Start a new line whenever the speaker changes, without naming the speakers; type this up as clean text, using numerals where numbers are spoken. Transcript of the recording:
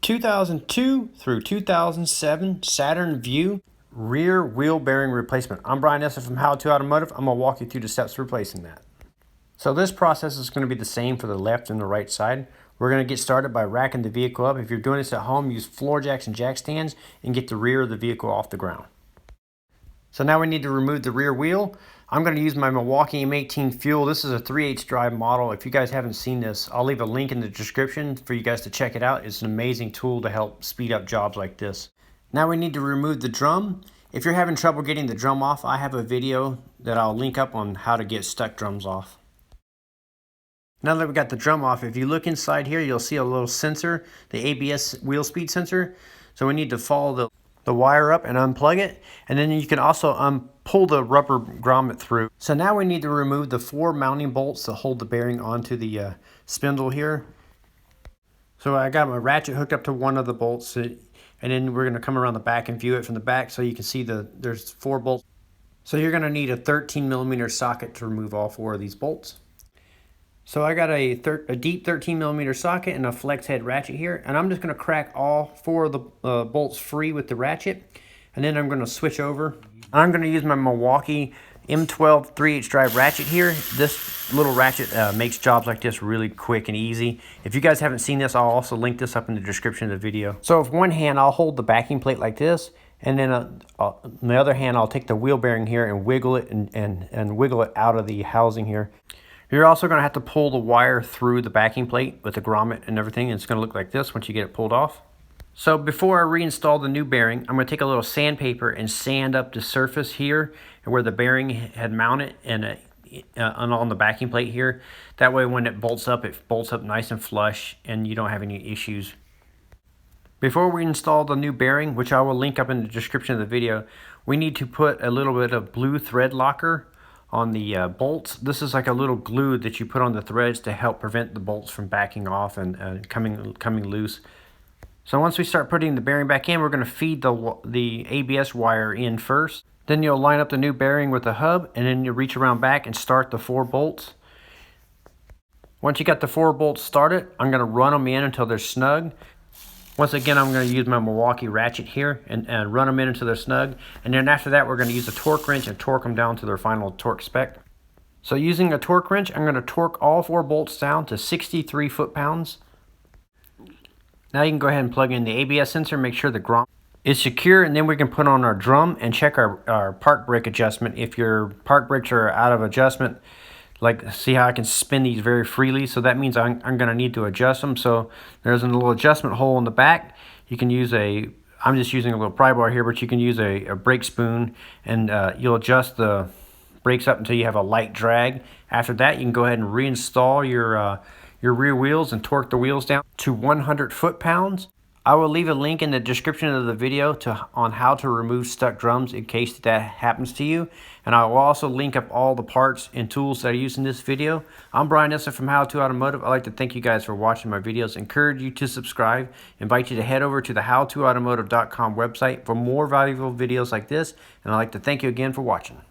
2002 through 2007 Saturn Vue rear wheel bearing replacement. I'm Brian Eslick from How to Automotive. I'm going to walk you through the steps replacing that. So this process is going to be the same for the left and the right side. We're going to get started by racking the vehicle up. If you're doing this at home, use floor jacks and jack stands and get the rear of the vehicle off the ground. So now we need to remove the rear wheel. I'm going to use my Milwaukee M18 fuel. This is a 3/8 drive model. If you guys haven't seen this, I'll leave a link in the description for you guys to check it out. It's an amazing tool to help speed up jobs like this. Now we need to remove the drum. If you're having trouble getting the drum off, I have a video that I'll link up on how to get stuck drums off. Now that we got the drum off, if you look inside here, you'll see a little sensor, the ABS wheel speed sensor. So we need to follow the wire up and unplug it, and then you can also pull the rubber grommet through. So now we need to remove the 4 mounting bolts to hold the bearing onto the spindle here. So I got my ratchet hooked up to one of the bolts, and then we're going to come around the back and view it from the back so you can see there's 4 bolts. So you're going to need a 13mm socket to remove all 4 of these bolts. So I got a deep 13mm socket and a flex head ratchet here, and I'm just going to crack all 4 of the bolts free with the ratchet, and then I'm going to switch over. I'm going to use my Milwaukee M12 3/8 drive ratchet here. This little ratchet makes jobs like this really quick and easy. If you guys haven't seen this, I'll also link this up in the description of the video. So with one hand, I'll hold the backing plate like this, and then on the other hand, I'll take the wheel bearing here and wiggle it and wiggle it out of the housing here. You're also going to have to pull the wire through the backing plate with the grommet and everything. And it's going to look like this once you get it pulled off. So before I reinstall the new bearing, I'm going to take a little sandpaper and sand up the surface here and where the bearing had mounted and on the backing plate here. That way when it bolts up nice and flush and you don't have any issues. Before we install the new bearing, which I will link up in the description of the video, we need to put a little bit of blue thread locker on the bolts. This is like a little glue that you put on the threads to help prevent the bolts from backing off and coming loose. So once we start putting the bearing back in, we're going to feed the ABS wire in first. Then you'll line up the new bearing with the hub, and then you reach around back and start the 4 bolts. Once you got the 4 bolts started, I'm going to run them in until they're snug. Once again, I'm going to use my Milwaukee ratchet here and run them in until they're snug. And then after that, we're going to use a torque wrench and torque them down to their final torque spec. So using a torque wrench, I'm going to torque all 4 bolts down to 63 foot-pounds. Now you can go ahead and plug in the ABS sensor, make sure the grommet is secure, and then we can put on our drum and check our park brake adjustment. If your park brakes are out of adjustment, like, see how I can spin these very freely? So that means I'm going to need to adjust them. So there's a little adjustment hole in the back. You can use I'm just using a little pry bar here, but you can use a brake spoon, and you'll adjust the brakes up until you have a light drag. After that, you can go ahead and reinstall your rear wheels and torque the wheels down to 100 foot-pounds. I will leave a link in the description of the video on how to remove stuck drums in case that happens to you. And I will also link up all the parts and tools that I use in this video. I'm Brian Eslick from How to Automotive. I'd like to thank you guys for watching my videos. Encourage you to subscribe. Invite you to head over to the howtoautomotive.com website for more valuable videos like this. And I'd like to thank you again for watching.